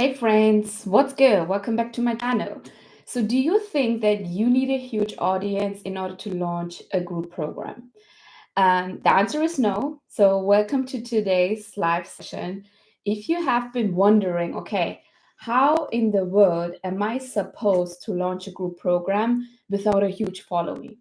Hey friends, what's good? Welcome back to my channel. So, do you think that you need a huge audience in order to launch a group program? The answer is no. So, welcome to today's live session. If you have been wondering, okay, how in the world am I supposed to launch a group program without a huge following?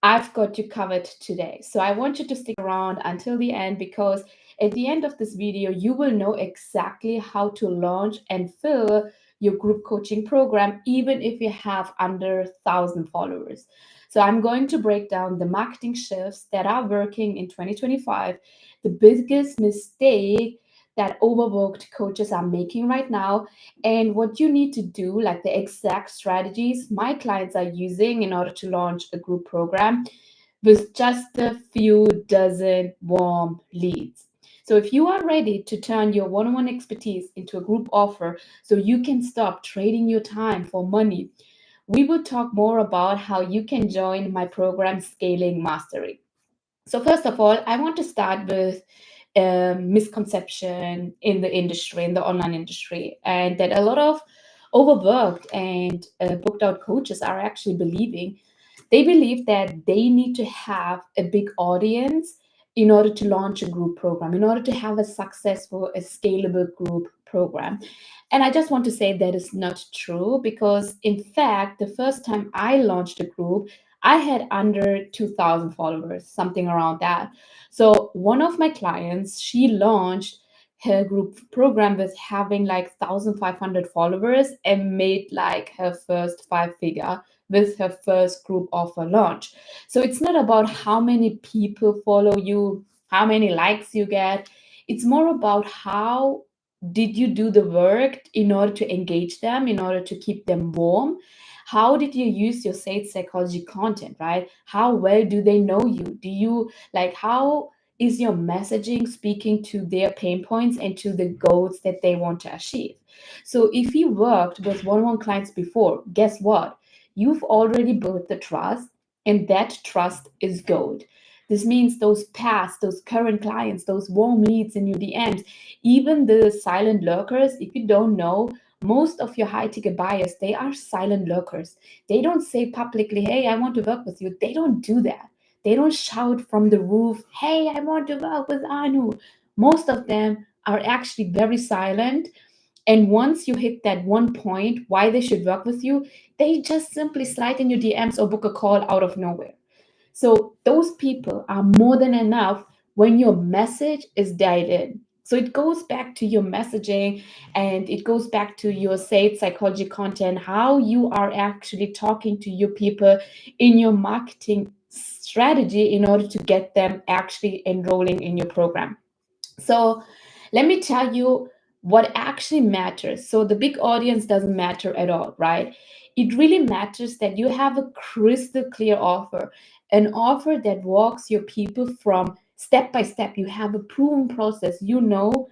I've got you covered today. So I want you to stick around until the end because at the end of this video, you will know exactly how to launch and fill your group coaching program, even if you have under 1,000 followers. So I'm going to break down the marketing shifts that are working in 2025, the biggest mistake that overworked coaches are making right now, and what you need to do, like the exact strategies my clients are using in order to launch a group program with just a few dozen warm leads. So, if you are ready to turn your one on one expertise into a group offer so you can stop trading your time for money, we will talk more about how you can join my program, Scaling Mastery. So, first of all, I want to start with a misconception in the industry, in the online industry, and that a lot of overworked and booked out coaches are actually believing. They believe that they need to have a big audience in order to launch a group program, in order to have a successful, a scalable group program. And I just want to say that is not true because, in fact, the first time I launched a group, I had under 2,000 followers, something around that. So, one of my clients, she launched her group program with having like 1,500 followers and made like her first five figure with her first group offer launch. So it's not about how many people follow you, how many likes you get. It's more about how did you do the work in order to engage them, in order to keep them warm. How did you use your sales psychology content, right? How well do they know you? Do you like how is your messaging speaking to their pain points and to the goals that they want to achieve? So if you worked with one-on-one clients before, guess what? You've already built the trust, and that trust is gold. This means those past, those current clients, those warm leads in your DMs, even the silent lurkers, if you don't know, most of your high ticket buyers, they are silent lurkers. They don't say publicly, hey, I want to work with you. They don't do that. They don't shout from the roof, hey, I want to work with Anu. Most of them are actually very silent, and once you hit that one point why they should work with you, they just simply slide in your DMs or book a call out of nowhere. So those people are more than enough when your message is dialed in. So it goes back to your messaging and it goes back to your sales psychology content, how you are actually talking to your people in your marketing strategy in order to get them actually enrolling in your program. So let me tell you what actually matters. So the big audience doesn't matter at all, right? It really matters that you have a crystal clear offer, an offer that walks your people from step by step. You have a proven process. You know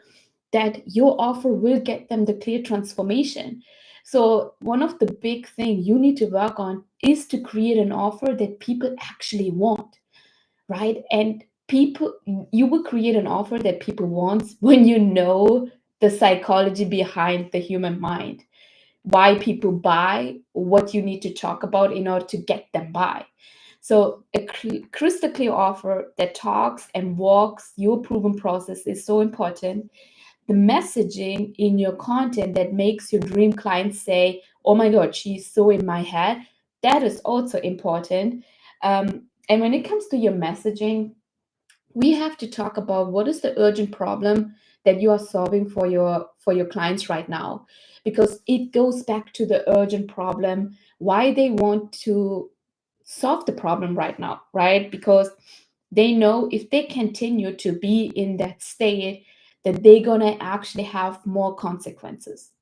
that your offer will get them the clear transformation. So one of the big things you need to work on is to create an offer that people actually want, right? And people, you will create an offer that people want when you know the psychology behind the human mind, why people buy, what you need to talk about in order to get them buy. So a crystal clear offer that talks and walks your proven process is so important. The messaging in your content that makes your dream client say, oh my god, she's so in my head, that is also important. And when it comes to your messaging, we have to talk about what is the urgent problem that you are solving for your clients right now, because it goes back to the urgent problem, why they want to solve the problem right now, right? Because they know if they continue to be in that state, that they're gonna actually have more consequences.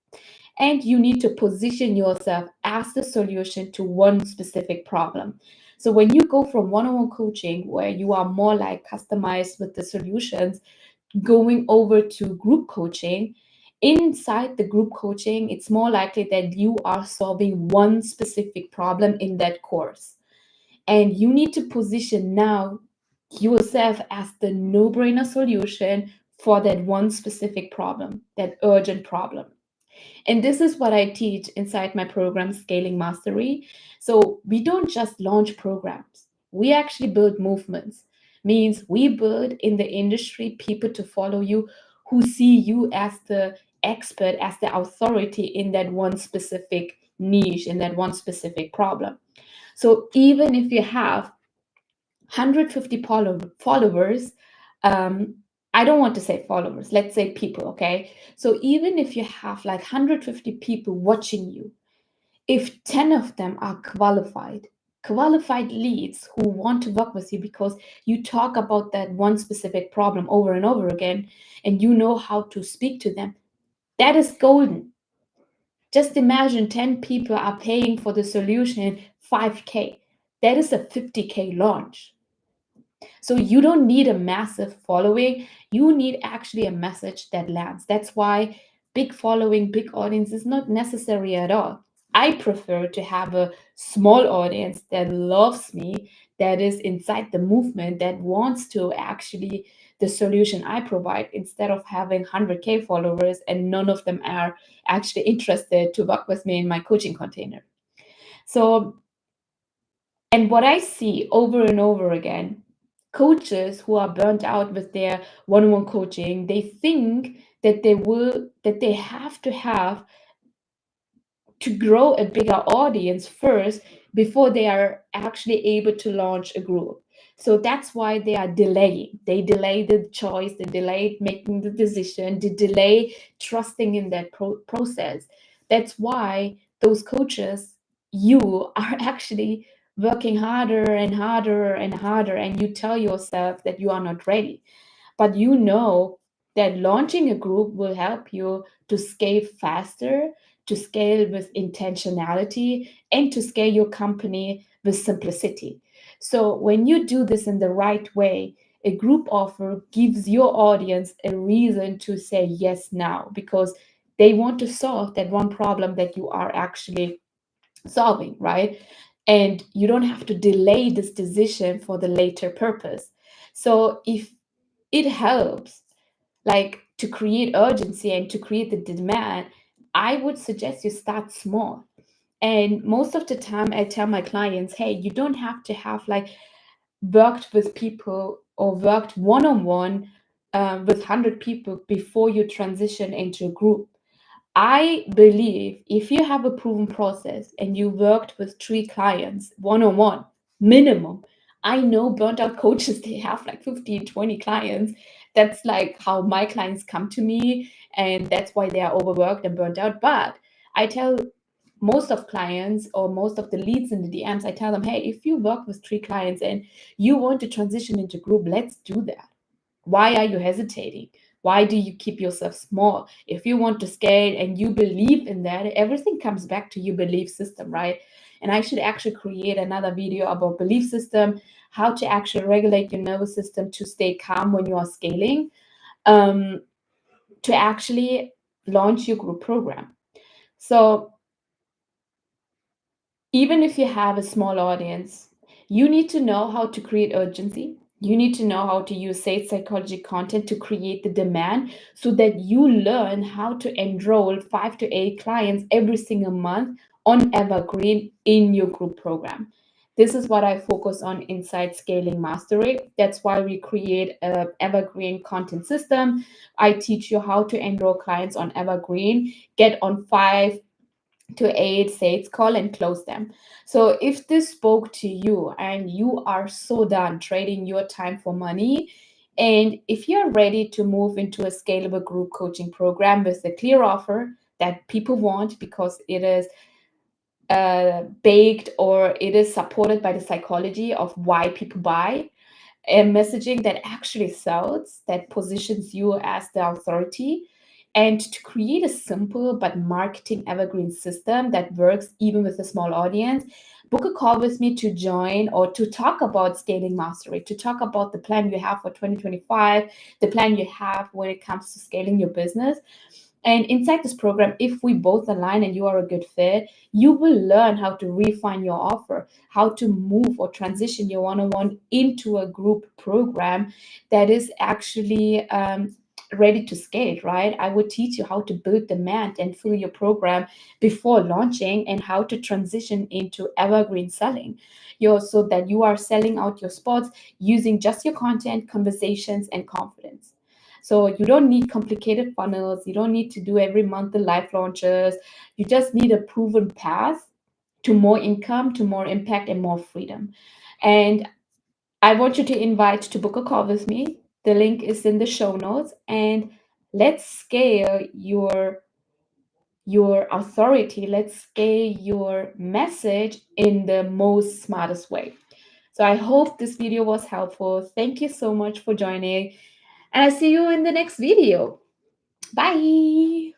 And you need to position yourself as the solution to one specific problem. So when you go from one-on-one coaching where you are more like customized with the solutions, going over to group coaching, inside the group coaching, it's more likely that you are solving one specific problem in that course. And you need to position now yourself as the no-brainer solution for that one specific problem, that urgent problem. And this is what I teach inside my program, Scaling Mastery. So we don't just launch programs, we actually build movements. Means we build in the industry people to follow you who see you as the expert, as the authority in that one specific niche, in that one specific problem. So even if you have 150 followers, um, I don't want to say followers, let's say people, okay? So even if you have like 150 people watching you, if 10 of them are qualified leads who want to work with you because you talk about that one specific problem over and over again and you know how to speak to them, that is golden. Just imagine 10 people are paying for the solution 5K. That is a 50K launch. So you don't need a massive following. You need actually a message that lands. That's why big following, big audience is not necessary at all. I prefer to have a small audience that loves me, that is inside the movement, that wants to actually the solution I provide instead of having 100K followers and none of them are actually interested to work with me in my coaching container. So, and what I see over and over again, coaches who are burnt out with their one-on-one coaching, they think that they have to grow a bigger audience first before they are actually able to launch a group. So that's why they are delaying. They delay the choice, they delay making the decision, they delay trusting in that process. That's why those coaches, you are actually working harder and harder and harder, and you tell yourself that you are not ready. But you know that launching a group will help you to scale faster, to scale with intentionality, and to scale your company with simplicity. So when you do this in the right way, a group offer gives your audience a reason to say yes now because they want to solve that one problem that you are actually solving, right? And you don't have to delay this decision for the later purpose. So if it helps like to create urgency and to create the demand, I would suggest you start small. And most of the time I tell my clients, hey, you don't have to have like worked with people or worked one-on-one with 100 people before you transition into a group. I believe if you have a proven process and you worked with 3 clients one on one, minimum. I know burnt out coaches, they have like 15, 20 clients. That's like how my clients come to me, and that's why they are overworked and burnt out. But I tell most of clients or most of the leads in the DMs, I tell them, hey, if you work with 3 clients and you want to transition into group, let's do that. Why are you hesitating? Why do you keep yourself small? If you want to scale and you believe in that, everything comes back to your belief system, right? And I should actually create another video about belief system, how to actually regulate your nervous system to stay calm when you are scaling, um, to actually launch your group program. So even if you have a small audience, you need to know how to create urgency. You need to know how to use sales psychology content to create the demand so that you learn how to enroll 5 to 8 clients every single month on Evergreen in your group program. This is what I focus on inside Scaling Mastery. That's why we create a Evergreen content system. I teach you how to enroll clients on Evergreen, get on 5 to 8 sales call and close them. So if this spoke to you and you are so done trading your time for money, and if you're ready to move into a scalable group coaching program with a clear offer that people want because it is baked or it is supported by the psychology of why people buy, and messaging that actually sells, that positions you as the authority, and to create a simple but marketing evergreen system that works even with a small audience, book a call with me to join or to talk about scaling mastery, to talk about the plan you have for 2025, the plan you have when it comes to scaling your business. And inside this program, if we both align and you are a good fit, you will learn how to refine your offer, how to move or transition your one on one into a group program that is actually ready to scale, right? I would teach you how to build demand and fill your program before launching, and how to transition into evergreen selling. So that you are selling out your spots using just your content, conversations, and confidence. So you don't need complicated funnels. You don't need to do every month the live launches. You just need a proven path to more income, to more impact, and more freedom. And I want you to invite to book a call with me. The link is in the show notes, and let's scale your authority. Let's scale your message in the most smartest way. So I hope this video was helpful. Thank you so much for joining, and I see you in the next video. Bye.